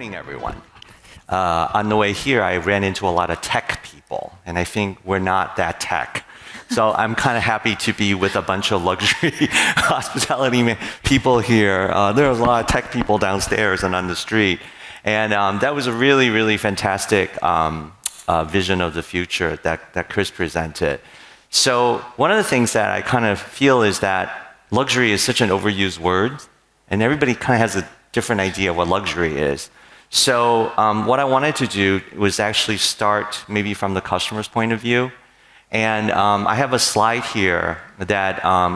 morning, everyone. On the way here, I ran into a lot of tech people, and I think we're not that tech. So I'm kind of happy to be with a bunch of luxury hospitality people here. There was a lot of tech people downstairs and on the street. And that was a really, really fantastic vision of the future that Chris presented. So one of the things that I kind of feel is that luxury is such an overused word, and everybody kind of has a different idea of what luxury is. So what I wanted to do was actually start maybe from the customer's point of view. And I have a slide here that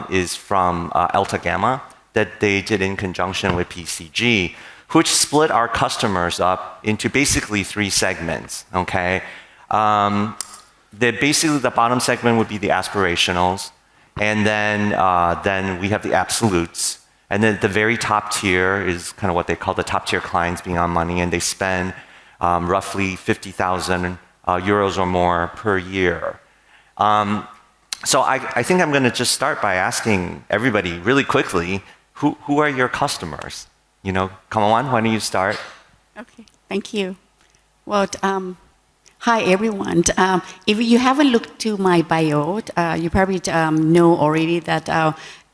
is from Alta Gamma that they did in conjunction with PCG, which split our customers up into basically 3 segments, okay? Basically the bottom segment would be the aspirationals, and then we have the absolutes. And then the very top tier is kind of what they call the top tier clients beyond money, and they spend roughly 50,000 euros or more per year. So I think I'm going to just start by asking everybody really quickly, who are your customers? You know, Kamonwan, why don't you start? Okay, thank you. Well, hi everyone. If you haven't looked to my bio, you probably know already that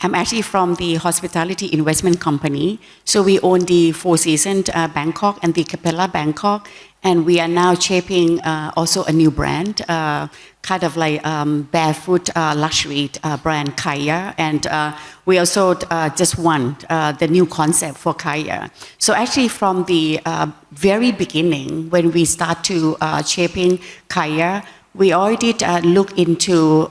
I'm actually from the hospitality investment company. So we own the Four Seasons Bangkok and the Capella Bangkok. And we are now shaping also a new brand, kind of like barefoot luxury brand Kaya. And we also just won the new concept for Kaya. So actually from the very beginning, when we start to shaping Kaya, we already look into,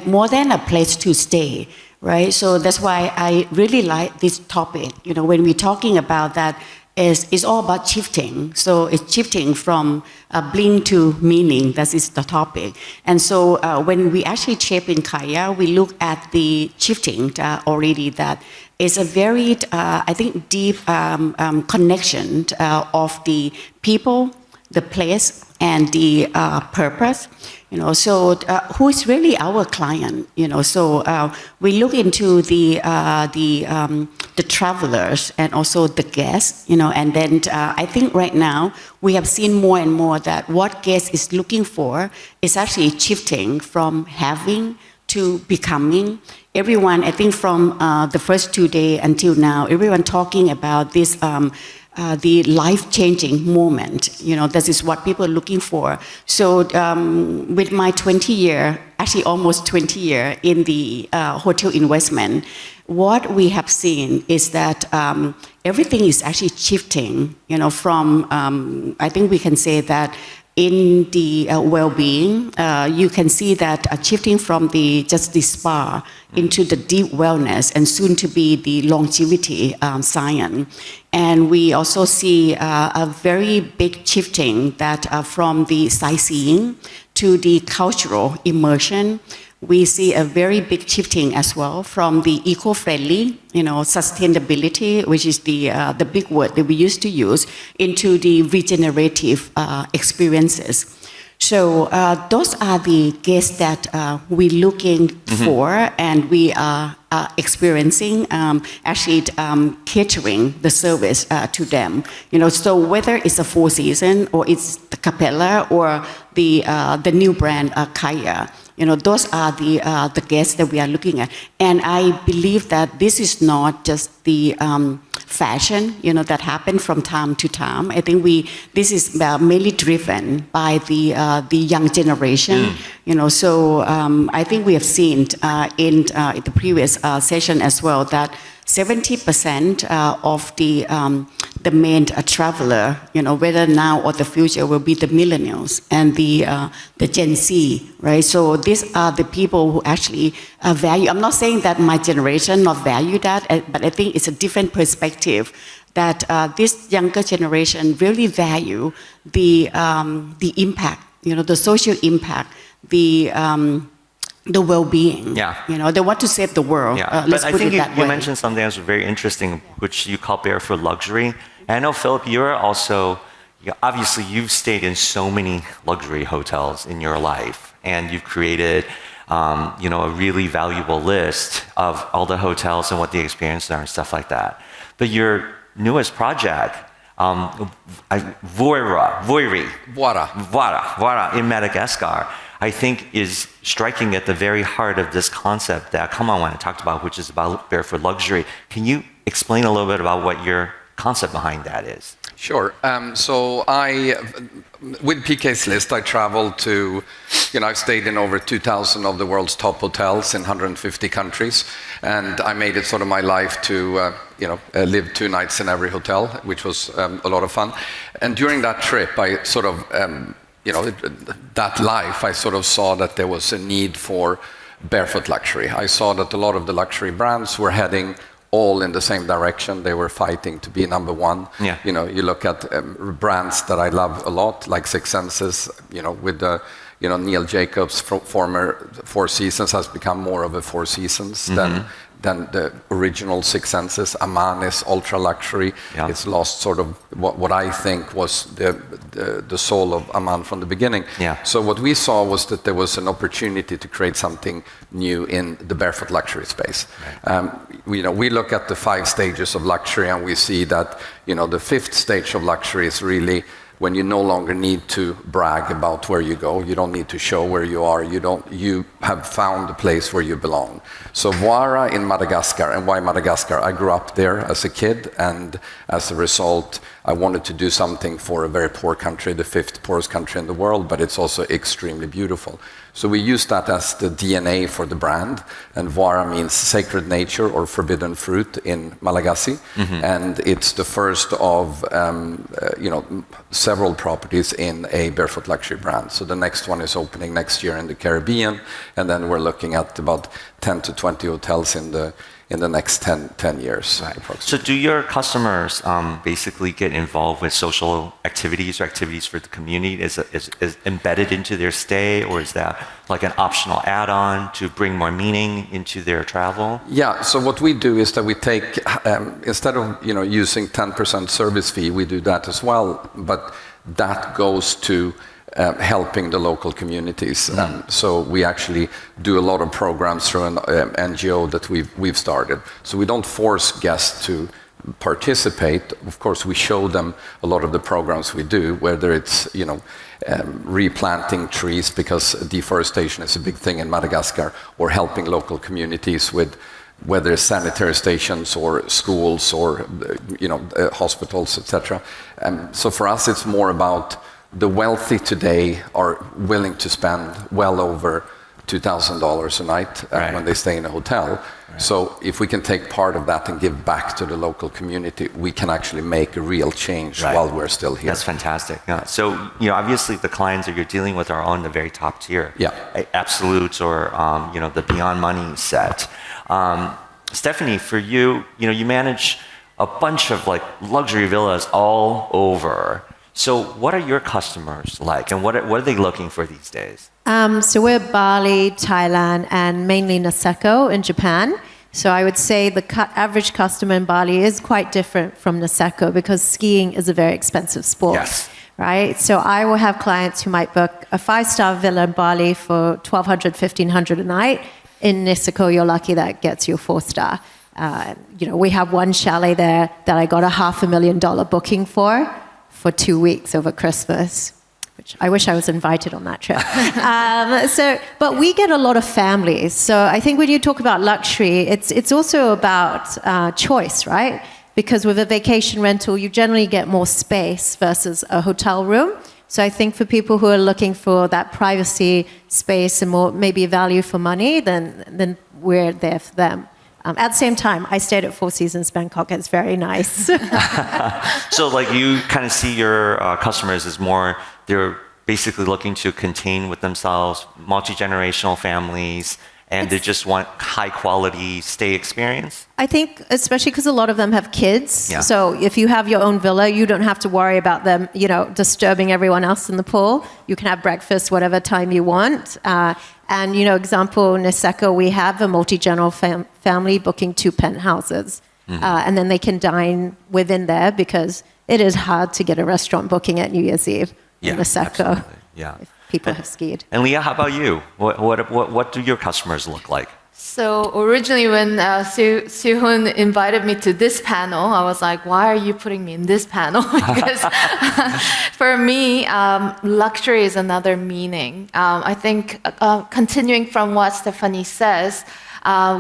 more than a place to stay, right? So that's why I really like this topic. You know, when we're talking about that, it's all about shifting. So it's shifting from bling to meaning. That is the topic. And so when we actually shape in Kaya, we look at the shifting already that is a very, I think, deep connection of the people, the place, and the purpose. You know, so who is really our client? You know, so we look into the travelers and also the guests. You know, and then I think right now we have seen more and more that what guest is looking for is actually shifting from having to becoming. Everyone, I think, from the first 2 days until now, everyone talking about this. The life-changing moment, you know, this is what people are looking for. So with my 20-year, actually almost 20 year in the hotel investment, what we have seen is that everything is actually shifting, you know, from, I think we can say that in the well-being, you can see that shifting from just the spa into the deep wellness and soon to be the longevity science. And we also see a very big shifting that from the sightseeing to the cultural immersion. We see a very big shifting as well from the eco-friendly, you know, sustainability, which is the big word that we used to use, into the regenerative experiences. So those are the guests that we're looking for, and we are experiencing, actually catering the service to them. You know, so whether it's a Four Seasons or it's the Capella or the new brand Kaya. You know, those are the guests that we are looking at. And I believe that this is not just the fashion, you know, that happened from time to time. I think this is mainly driven by the young generation, you know. So I think we have seen in the previous session as well that 70% of the main traveler, you know, whether now or the future, will be the millennials and the Gen Z, right? So these are the people who actually value. I'm not saying that my generation not value that, but I think it's a different perspective that this younger generation really value the impact, you know, the social impact, the well-being. Yeah. You know, they want to save the world. Yeah. But I think you mentioned something that's very interesting, which you call barefoot luxury. And I know, Philippe, you're also, obviously you've stayed in so many luxury hotels in your life, and you've created, you know, a really valuable list of all the hotels and what the experiences are and stuff like that. But your newest project Voira in Madagascar, I think is striking at the very heart of this concept that Kamonwan talked about, which is about barefoot luxury. Can you explain a little bit about what your concept behind that is? Sure. So with PK's list, I traveled to, I've stayed in over 2,000 of the world's top hotels in 150 countries, and I made it sort of my life to, live 2 nights in every hotel, which was a lot of fun. And during that trip, I sort of, that life, I sort of saw that there was a need for barefoot luxury. I saw that a lot of the luxury brands were heading all in the same direction. They were fighting to be number one. Yeah. You look at brands that I love a lot, like Six Senses, with the, Neil Jacobs, former Four Seasons, has become more of a Four Seasons than the original Six Senses. Aman is ultra luxury. Yeah. It's lost sort of what I think was the soul of Aman from the beginning. Yeah. So what we saw was that there was an opportunity to create something new in the barefoot luxury space. Right. We look at the 5 stages of luxury, and we see that the 5th stage of luxury is really when you no longer need to brag about where you go. You don't need to show where you are. You have found a place where you belong. So Voira in Madagascar. And why Madagascar? I grew up there as a kid, and as a result, I wanted to do something for a very poor country, the 5th poorest country in the world, but it's also extremely beautiful. So we use that as the DNA for the brand, and Voira means sacred nature or forbidden fruit in Malagasy, and it's the first of several properties in a barefoot luxury brand. So the next one is opening next year in the Caribbean, and then we're looking at about 10 to 20 hotels in the next 10 years. Right. So do your customers basically get involved with social activities or activities for the community? Is embedded into their stay, or is that like an optional add-on to bring more meaning into their travel? Yeah, so what we do is that we take, instead of using 10% service fee, we do that as well, but that goes to helping the local communities. So we actually do a lot of programs through an NGO that we've started. So we don't force guests to participate. Of course, we show them a lot of the programs we do, whether it's replanting trees because deforestation is a big thing in Madagascar, or helping local communities with whether it's sanitary stations or schools or hospitals, etc. So for us, it's more about the wealthy today are willing to spend well over $2,000 a night when they stay in a hotel. Right. So if we can take part of that and give back to the local community, we can actually make a real change while we're still here. That's fantastic. Yeah. So, obviously the clients that you're dealing with are on the very top tier. Yeah. Absolutes or, the Beyond Money set. Stephanie, for you, you manage a bunch of luxury villas all over. So what are your customers like, and what are they looking for these days? So we're Bali, Thailand, and mainly Niseko in Japan. So I would say the average customer in Bali is quite different from Niseko because skiing is a very expensive sport. Yes. Right? So I will have clients who might book a 5-star villa in Bali for $1,200, $1,500 a night. In Niseko, you're lucky that gets you a 4-star. We have one chalet there that I got a $500,000 booking for 2 weeks over Christmas, which I wish I was invited on that trip. But we get a lot of families. So I think when you talk about luxury, it's also about choice, right? Because with a vacation rental, you generally get more space versus a hotel room. So I think for people who are looking for that privacy space and more maybe value for money, then we're there for them. At the same time, I stayed at Four Seasons Bangkok. It's very nice. So you kind of see your customers as more, they're basically looking to contain with themselves, multi-generational families, and they just want high quality stay experience? I think especially because a lot of them have kids. Yeah. So if you have your own villa, you don't have to worry about them, disturbing everyone else in the pool. You can have breakfast whatever time you want. And, example, Niseko, we have a multi-general family booking 2 penthouses. And then they can dine within there because it is hard to get a restaurant booking at New Year's Eve in Niseko. Yeah. If people have skied. And Leah, how about you? What do your customers look like? So originally when Soo-hoon invited me to this panel, I was like, why are you putting me in this panel? Because for me, luxury is another meaning. I think continuing from what Stephanie says,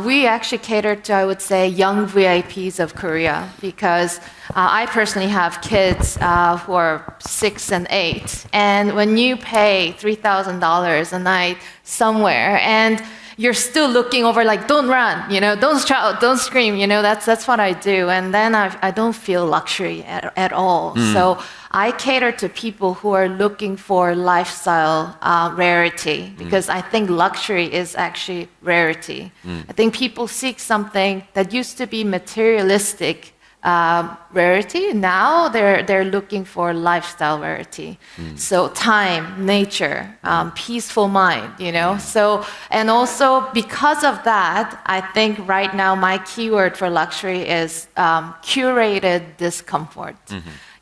we actually cater to, I would say, young VIPs of Korea because I personally have kids who are 6 and 8. And when you pay $3,000 a night somewhere and you're still looking over like, don't run, don't shout, don't scream, that's what I do. And then I don't feel luxury at all. So I cater to people who are looking for lifestyle rarity because I think luxury is actually rarity. I think people seek something that used to be materialistic rarity. Now they're looking for lifestyle rarity. So time, nature, peaceful mind, So, and also because of that, I think right now my keyword for luxury is curated discomfort.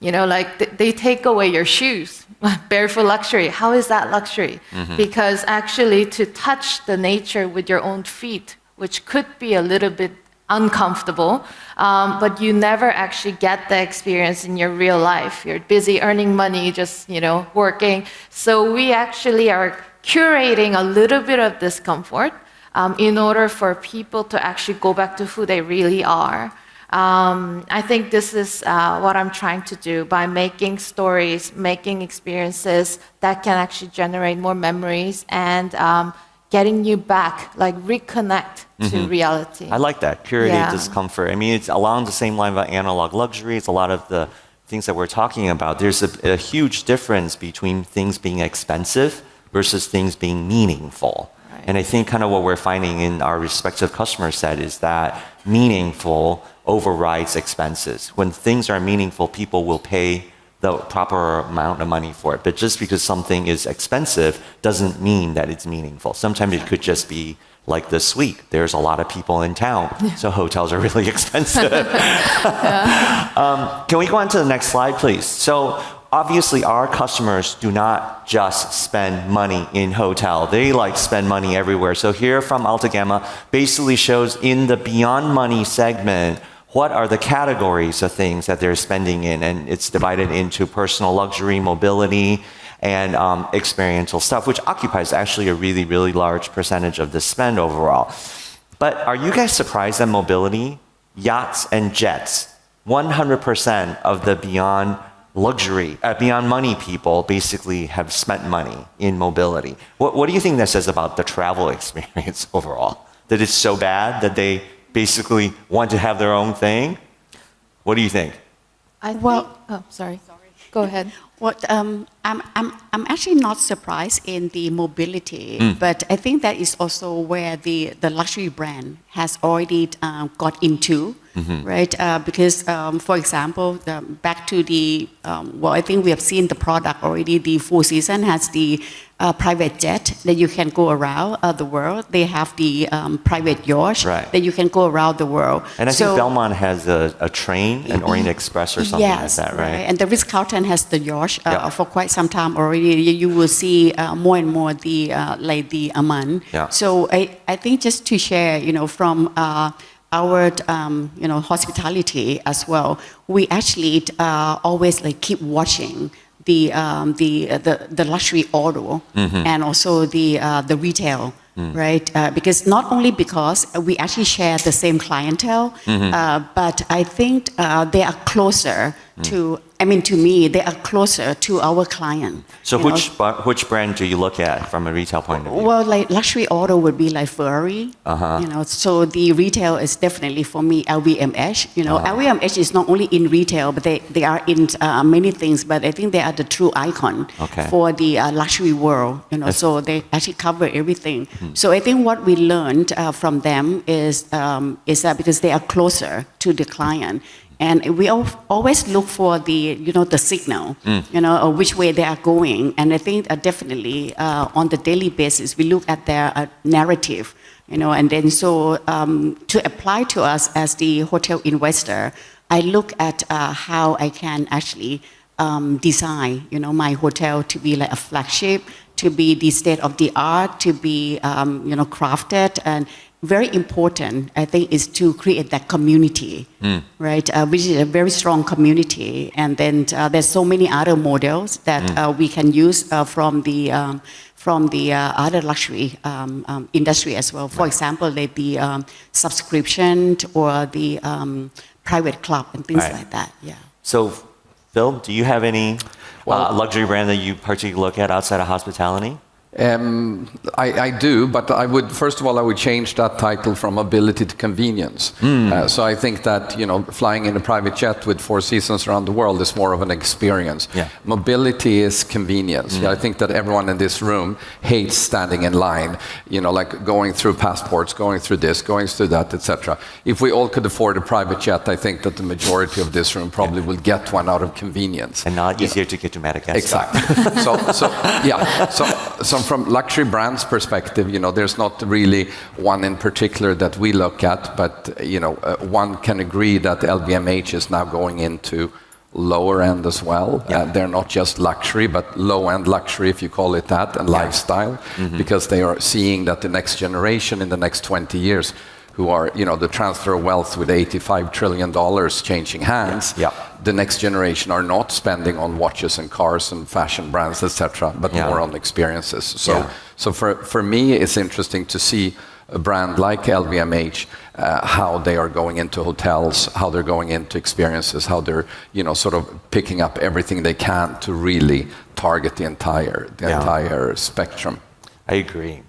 Like they take away your shoes, barefoot luxury. How is that luxury? Because actually to touch the nature with your own feet, which could be a little bit uncomfortable, but you never actually get the experience in your real life. You're busy earning money, just, working. So we actually are curating a little bit of discomfort in order for people to actually go back to who they really are. I think this is what I'm trying to do by making stories, making experiences that can actually generate more memories and getting you back, like reconnect to reality. I like that, curated discomfort. I mean, it's along the same line of analog luxury. It's a lot of the things that we're talking about. There's a huge difference between things being expensive versus things being meaningful. Right. And I think kind of what we're finding in our respective customer set is that meaningful overrides expenses. When things are meaningful, people will pay the proper amount of money for it. But just because something is expensive doesn't mean that it's meaningful. Sometimes it could just be like the suite. There's a lot of people in town, so hotels are really expensive. Can we go on to the next slide, please? So obviously our customers do not just spend money in hotel. They spend money everywhere. So here from Alta Gamma basically shows in the Beyond Money segment what are the categories of things that they're spending in, and it's divided into personal luxury, mobility, and experiential stuff, which occupies actually a really, really large percentage of the spend overall. But are you guys surprised that mobility, yachts, and jets, 100% of the Beyond luxury, Beyond Money people basically have spent money in mobility? What do you think that says about the travel experience overall? That it's so bad that they basically want to have their own thing? What do you think? Sorry. Go ahead. I'm actually not surprised in the mobility, but I think that is also where the luxury brand has already got into, right? Because, for example, back to the, I think we have seen the product already. The Four Seasons has the private jet that you can go around the world. They have the private yacht that you can go around the world. And I think Belmont has a train, an Orient Express or something like that, right? And the Ritz-Carlton has the yacht for quite some time already. You will see more and more the Aman. So I think just to share, from our hospitality as well, we actually always keep watching the luxury auto and also the retail, right? Because not only because we actually share the same clientele, but I think they are closer to. I mean, to me, they are closer to our client. So which brand do you look at from a retail point of view? Well, luxury auto would be like Ferrari. So the retail is definitely for me LVMH. LVMH is not only in retail, but they are in many things. But I think they are the true icon for the luxury world. So they actually cover everything. So I think what we learned from them is that because they are closer to the client. And we always look for the signal, which way they are going. And I think definitely on the daily basis, we look at their narrative, and then so to apply to us as the hotel investor, I look at how I can actually design, my hotel to be like a flagship, to be the state of the art, to be, crafted, very important, I think, is to create that community, right? Which is a very strong community. And then there's so many other models that we can use from the other luxury industry as well. For example, like the subscription or the private club and things like that. Yeah. So, Phil, do you have any luxury brand that you particularly look at outside of hospitality? I do, but I would first of all I would change that title from mobility to convenience. So I think that flying in a private jet with 4 seasons around the world is more of an experience. Yeah. Mobility is convenience. I think that everyone in this room hates standing in line, like going through passports, going through this, going through that, etc. If we all could afford a private jet, I think that the majority of this room probably will get one out of convenience. And not easier to get to Madagascar. Exactly. So from luxury brands perspective, there's not really one in particular that we look at, but one can agree that LVMH is now going into lower end as well. They're not just luxury, but low end luxury, if you call it that, and lifestyle, because they are seeing that the next generation in the next 20 years, who are, the transfer of wealth with $85 trillion changing hands, the next generation are not spending on watches and cars and fashion brands, etc., but more on experiences. So for me, it's interesting to see a brand like LVMH, how they are going into hotels, how they're going into experiences, how they're, sort of picking up everything they can to really target the entire spectrum. I agree.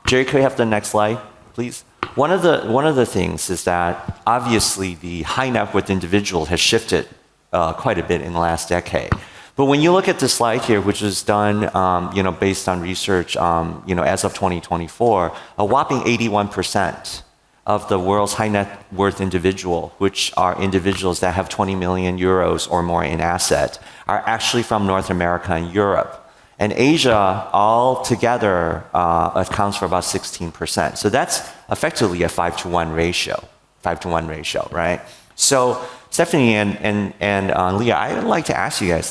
Jerry, could we have the next slide, please? One of the things is that obviously the high net worth individual has shifted quite a bit in the last decade. But when you look at the slide here, which was done, based on research, as of 2024, a whopping 81% of the world's high net worth individual, which are individuals that have 20 million euros or more in asset, are actually from North America and Europe. And Asia altogether accounts for about 16%. So that's effectively a 5-to-1 ratio. 5-to-1 ratio, right? So Stephanie and Leah, I'd like to ask you guys,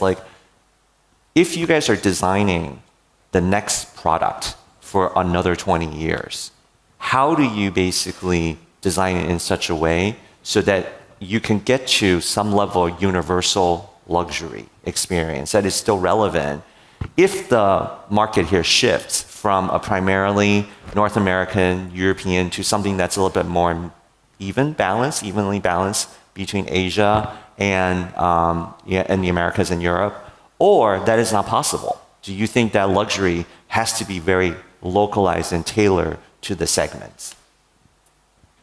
if you guys are designing the next product for another 20 years, how do you basically design it in such a way so that you can get to some level of universal luxury experience that is still relevant? If the market here shifts from a primarily North American, European to something that's a little bit more evenly balanced between Asia and the Americas and Europe, or that is not possible? Do you think that luxury has to be very localized and tailored to the segments?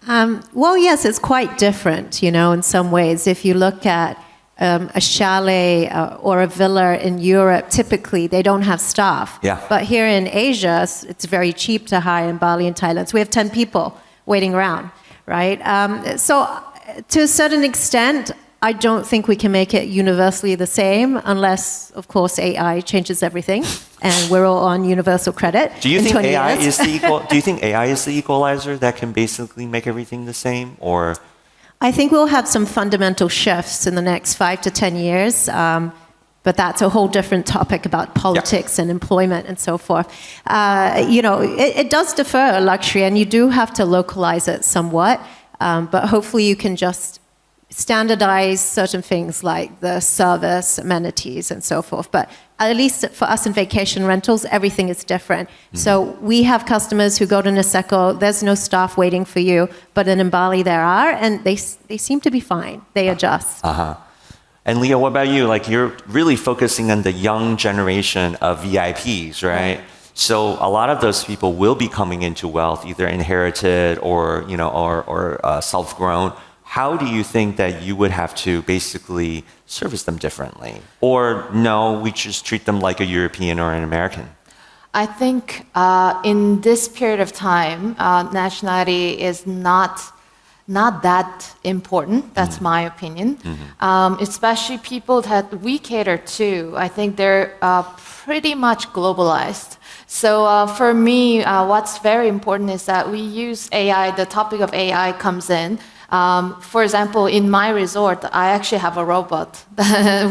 Well, yes, it's quite different, in some ways. If you look at a chalet or a villa in Europe, typically they don't have staff. But here in Asia, it's very cheap to hire in Bali and Thailand. So we have 10 people waiting around, right? So to a certain extent, I don't think we can make it universally the same unless, of course, AI changes everything and we're all on universal credit. Do you think AI is the equalizer that can basically make everything the same, or? I think we'll have some fundamental shifts in the next 5 to 10 years, but that's a whole different topic about politics and employment and so forth. It does defer luxury, and you do have to localize it somewhat, but hopefully you can just standardize certain things like the service, amenities, and so forth. But at least for us in vacation rentals, everything is different. So we have customers who go to Niseko, there's no staff waiting for you, but in Bali there are, and they seem to be fine. They adjust. And Leah, what about you? You're really focusing on the young generation of VIPs, right? So a lot of those people will be coming into wealth, either inherited or self-grown. How do you think that you would have to basically service them differently? Or no, we just treat them like a European or an American? I think in this period of time, nationality is not that important. That's my opinion. Especially people that we cater to. I think they're pretty much globalized. So for me, what's very important is that we use AI. The topic of AI comes in. For example, in my resort, I actually have a robot. The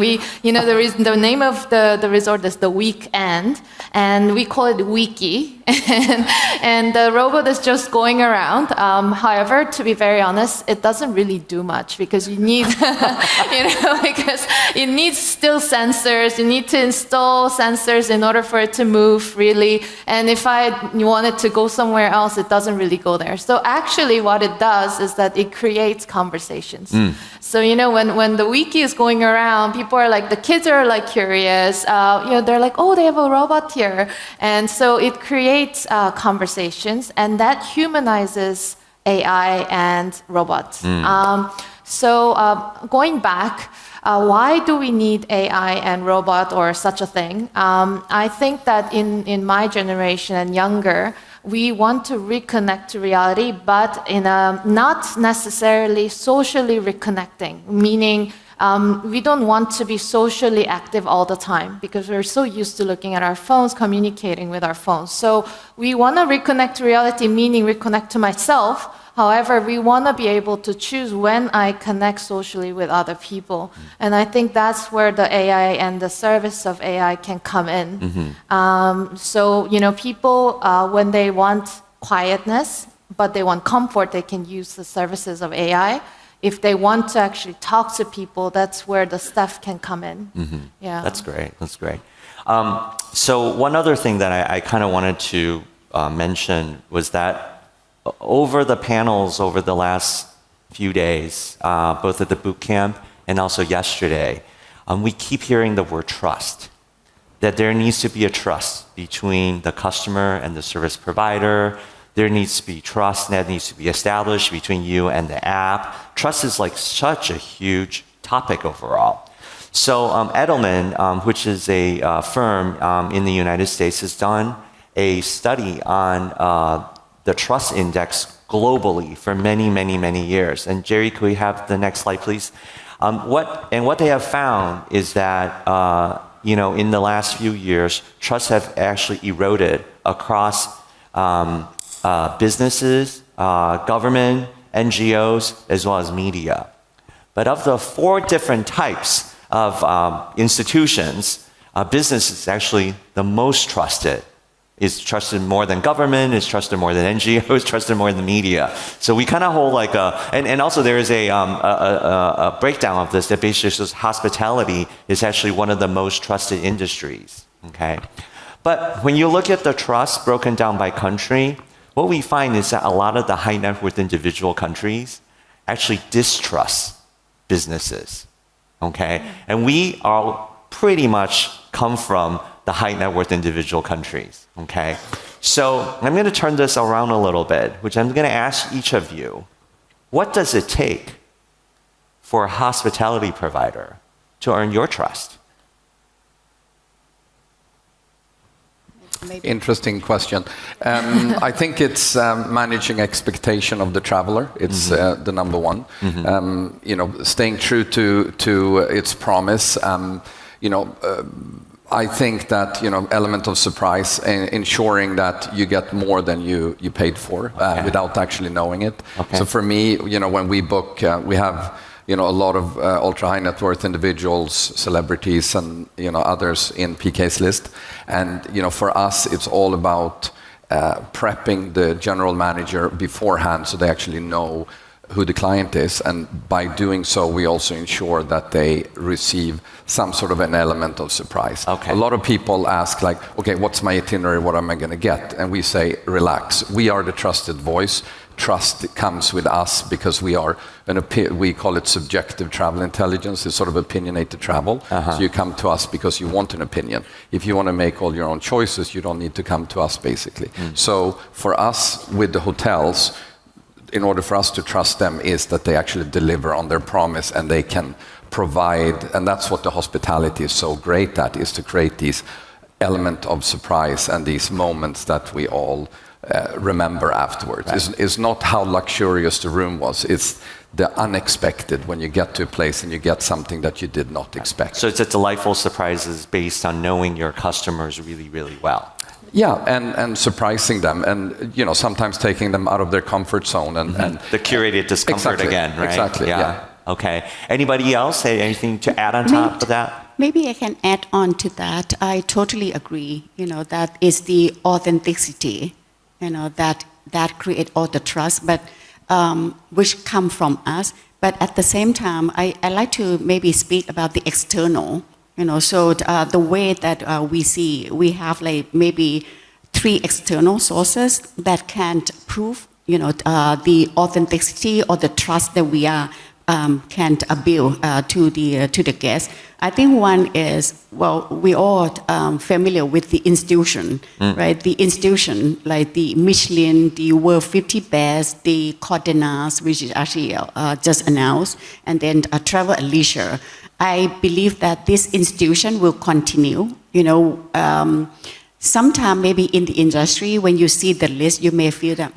name of the resort is the Weekend, and we call it Wiki. and the robot is just going around. However, to be very honest, it doesn't really do much because you need, because it needs still sensors. You need to install sensors in order for it to move freely. And if I wanted to go somewhere else, it doesn't really go there. So actually what it does is that it creates conversations. So, when the wiki is going around, people are like, the kids are like curious. They're like, oh, they have a robot here. And so it creates conversations, and that humanizes AI and robots. Going back, why do we need AI and robot or such a thing? I think that in my generation and younger, we want to reconnect to reality, but in a not necessarily socially reconnecting, meaning we don't want to be socially active all the time because we're so used to looking at our phones, communicating with our phones. So we want to reconnect to reality, meaning reconnect to myself. However, we want to be able to choose when I connect socially with other people. And I think that's where the AI and the service of AI can come in. People, when they want quietness, but they want comfort, they can use the services of AI. If they want to actually talk to people, that's where the stuff can come in. Yeah. That's great. So one other thing that I kind of wanted to mention was that over the panels over the last few days, both at the boot camp and also yesterday, we keep hearing the word trust. That there needs to be a trust between the customer and the service provider. There needs to be trust that needs to be established between you and the app. Trust is like such a huge topic overall. So Edelman, which is a firm in the United States, has done a study on the trust index globally for many, many, many years. And Jerry, could we have the next slide, please? What they have found is that in the last few years, trust have actually eroded across businesses, government, NGOs, as well as media. But of the 4 different types of institutions, business is actually the most trusted. It's trusted more than government, it's trusted more than NGOs, trusted more than media. So we kind of hold like and also there is a breakdown of this that basically says hospitality is actually one of the most trusted industries, okay? But when you look at the trust broken down by country, what we find is that a lot of the high net worth individual countries actually distrust businesses, okay? And we are pretty much come from the high net worth individual countries, okay? So I'm going to turn this around a little bit, which I'm going to ask each of you, what does it take for a hospitality provider to earn your trust? Interesting question. I think it's managing expectation of the traveler. It's the number one. Staying true to its promise. I think that element of surprise, ensuring that you get more than you paid for without actually knowing it. Okay. So for me, when we book, we have a lot of ultra high net worth individuals, celebrities, and others in PK's list. And for us, it's all about prepping the general manager beforehand, so they actually know who the client is, and by doing so, we also ensure that they receive some sort of an element of surprise. Okay. A lot of people ask, like, okay, what's my itinerary? What am I going to get? And we say, relax. We are the trusted voice. Trust comes with us because we are we call it subjective travel intelligence. It's sort of opinionated travel. So you come to us because you want an opinion. If you want to make all your own choices, you don't need to come to us, basically. So for us, with the hotels, in order for us to trust them is that they actually deliver on their promise and they can provide, and that's what the hospitality is so great at, is to create these element of surprise and these moments that we all remember afterwards. Right. It's not how luxurious the room was, it's the unexpected when you get to a place and you get something that you did not expect. So it's a delightful surprises based on knowing your customers really, really well. Yeah, and surprising them, and sometimes taking them out of their comfort zone, and the curated discomfort again, right? Exactly. Yeah. Okay. Anybody else? Anything to add on top of that? Maybe I can add on to that. I totally agree. That is the authenticity. That create all the trust, but which come from us. But at the same time, I like to maybe speak about the external. So the way that we see, we have like maybe 3 external sources that can prove, the authenticity or the trust that we are can build to the guests. I think one is, well, we all familiar with the institution, right? The institution, like the Michelin, the World 50 Best, the Condé Nast, which is actually just announced, and then Travel and Leisure. I believe that this institution will continue. Sometime maybe in the industry, when you see the list, you may feel that,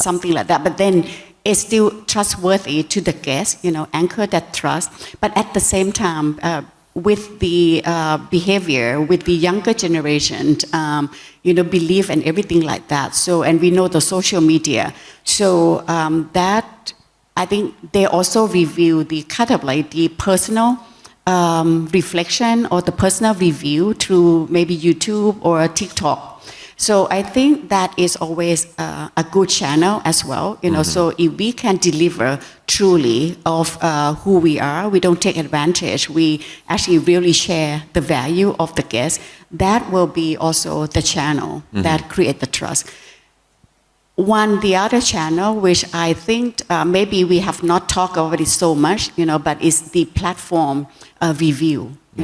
something like that. But then it's still trustworthy to the guests, anchor that trust. But at the same time, with the behavior, with the younger generation, belief and everything like that. So, and we know the social media. So that, I think they also review the kind of like the personal reflection or the personal review through maybe YouTube or TikTok. So I think that is always a good channel as well. So if we can deliver truly of who we are, we don't take advantage. We actually really share the value of the guest. That will be also the channel that create the trust. The other channel, which I think maybe we have not talked about it so much, but is the platform review. I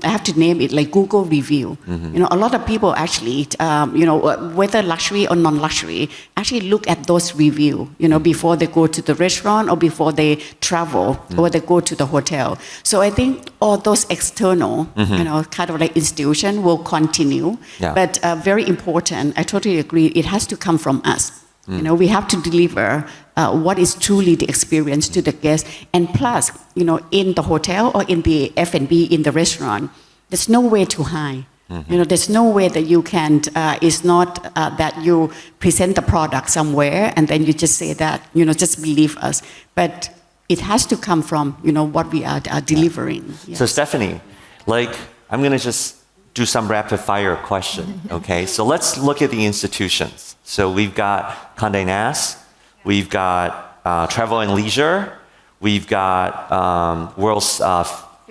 have to name it like Google review. A lot of people actually, whether luxury or non-luxury, actually look at those review, before they go to the restaurant or before they travel or they go to the hotel. So I think all those external, kind of like institution will continue. Yeah. But very important, I totally agree, it has to come from us. We have to deliver what is truly the experience to the guests. And plus, in the hotel or in the F&B, in the restaurant, there's no way to hide. There's no way that you can, it's not that you present the product somewhere and then you just say that, just believe us. But it has to come from, what we are delivering. Yes. So Stephanie, I'm going to just do some rapid fire question, okay? So let's look at the institutions. So we've got Condé Nast, we've got Travel and Leisure, we've got world's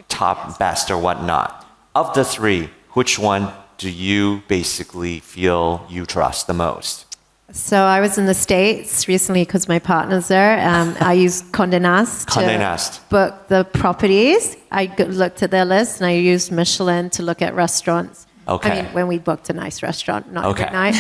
top best or whatnot. Of the 3, which one do you basically feel you trust the most? So I was in the States recently because my partner's there. I used Condé Nast to book the properties. I looked at their list and I used Michelin to look at restaurants. Okay. I mean, when we booked a nice restaurant, not every night.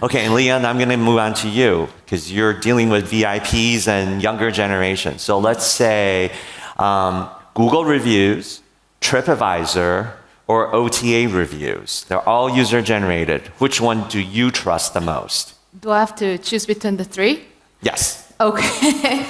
Okay, and Leah, I'm going to move on to you because you're dealing with VIPs and younger generation. So let's say Google reviews, TripAdvisor, or OTA reviews. They're all user-generated. Which one do you trust the most? Do I have to choose between the 3? Yes. Okay.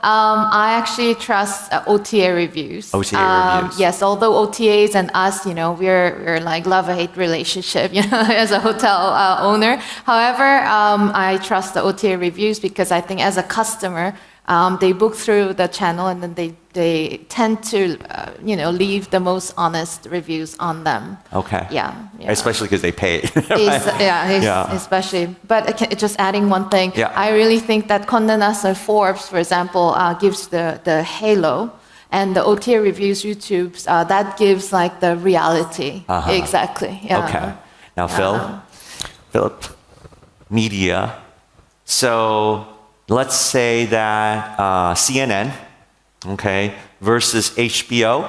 I actually trust OTA reviews. OTA reviews. Yes, although OTAs and us, we're like love-hate relationship, as a hotel owner. However, I trust the OTA reviews because I think as a customer, they book through the channel and then they tend to, leave the most honest reviews on them. Okay. Yeah. Especially because they pay. Especially. But just adding one thing, yeah. I really think that Condé Nast or Forbes, for example, gives the halo, and the OTA reviews, YouTube's, that gives like the reality. Exactly. Yeah. Okay. Now, Philippe, media. So let's say that CNN, okay, versus HBO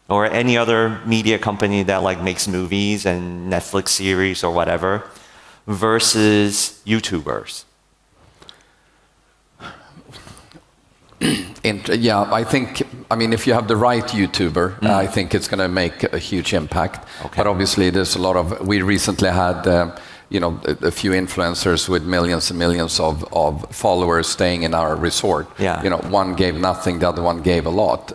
or any other media company that makes movies and Netflix series or whatever, versus YouTubers. I think, if you have the right YouTuber, I think it's going to make a huge impact. Okay. But obviously there's a lot of, we recently had, a few influencers with millions and millions of followers staying in our resort. Yeah. One gave nothing, the other one gave a lot.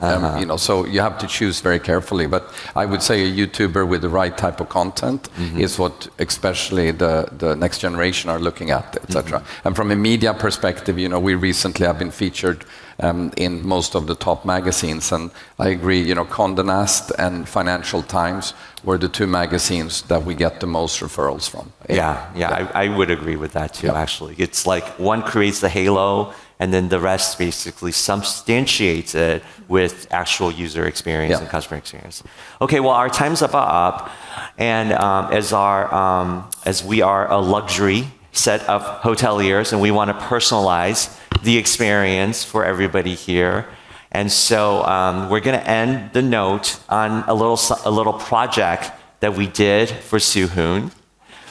So you have to choose very carefully. But I would say a YouTuber with the right type of content is what especially the next generation are looking at, etc. And from a media perspective, we recently have been featured in most of the top magazines. And I agree, Condé Nast and Financial Times were the two magazines that we get the most referrals from. I would agree with that too, actually. It's like one creates the halo, and then the rest basically substantiates it with actual user experience and customer experience. Okay, well, our time's up, and as we are a luxury set of hoteliers, and we want to personalize the experience for everybody here. And so we're going to end the note on a little project that we did for Soo-Hoon,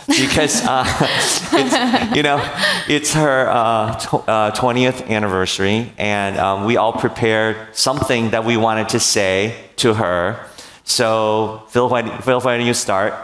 because it's her 20th anniversary, and we all prepared something that we wanted to say to her. So Phil, why don't you start?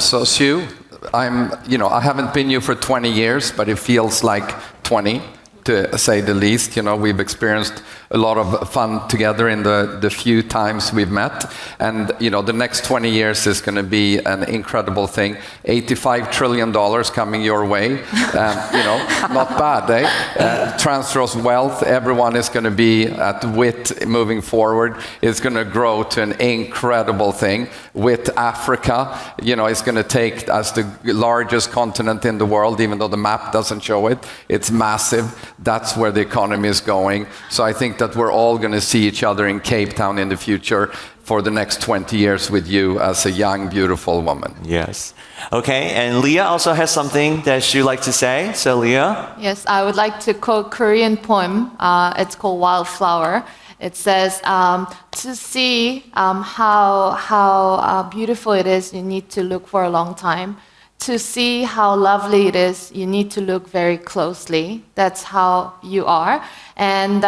So Sue, I haven't been you for 20 years, but it feels like 20. To say the least. We've experienced a lot of fun together in the few times we've met. And, the next 20 years is going to be an incredible thing. $85 trillion coming your way. Not bad, eh? Transfer of wealth. Everyone is going to be at WiT moving forward. It's going to grow to an incredible thing. WiT Africa, is going to take as the largest continent in the world, even though the map doesn't show it. It's massive. That's where the economy is going. So I think that we're all going to see each other in Cape Town in the future for the next 20 years with you as a young, beautiful woman. Yes. Okay, and Leah also has something that she'd like to say. So Leah? Yes, I would like to quote Korean poem. It's called Wildflower. It says, to see how beautiful it is, you need to look for a long time. To see how lovely it is, you need to look very closely. That's how you are. And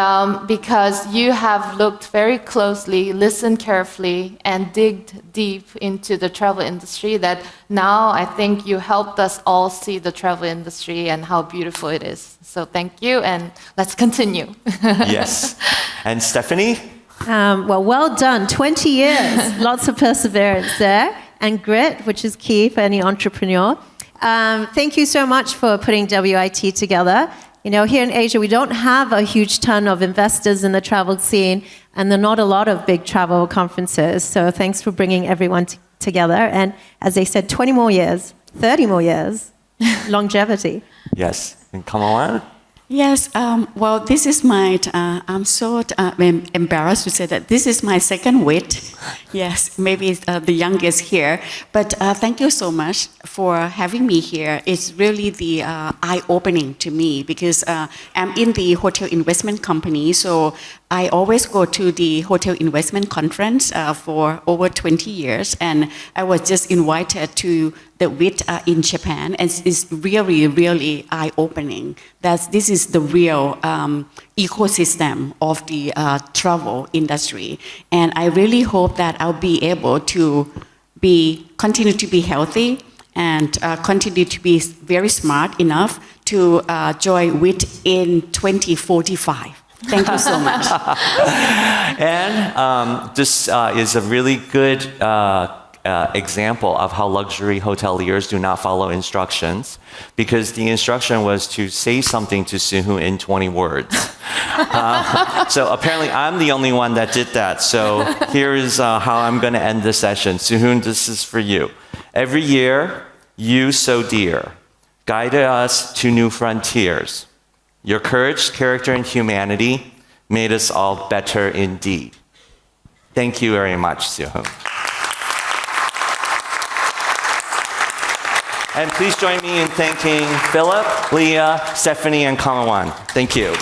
because you have looked very closely, listened carefully, and digged deep into the travel industry, that now I think you helped us all see the travel industry and how beautiful it is. So thank you, and let's continue. Yes. And Stephanie? Well done. 20 years. Lots of perseverance there. And grit, which is key for any entrepreneur. Thank you so much for putting WIT together. Here in Asia, we don't have a huge ton of investors in the travel scene, and there are not a lot of big travel conferences. So thanks for bringing everyone together. And as they said, 20 more years, 30 more years, longevity. Yes. And Kamonwan? Yes, well, this is my, I'm so embarrassed to say that this is my second WiT. Yes, maybe it's the youngest here. But thank you so much for having me here. It's really the eye-opening to me because I'm in the hotel investment company, so I always go to the hotel investment conference for over 20 years, and I was just invited to the WiT in Japan, and it's really, really eye-opening that this is the real ecosystem of the travel industry. And I really hope that I'll be able to continue to be healthy and continue to be very smart enough to join WiT in 2045. Thank you so much. And this is a really good example of how luxury hoteliers do not follow instructions, because the instruction was to say something to Soo-Hoon in 20 words. So apparently I'm the only one that did that. So here is how I'm going to end the session. Soo-Hoon, this is for you. Every year, you so dear, guide us to new frontiers. Your courage, character, and humanity made us all better indeed. Thank you very much, Soo-Hoon. And please join me in thanking Philippe, Leah, Stephanie, and Kamonwan. Thank you.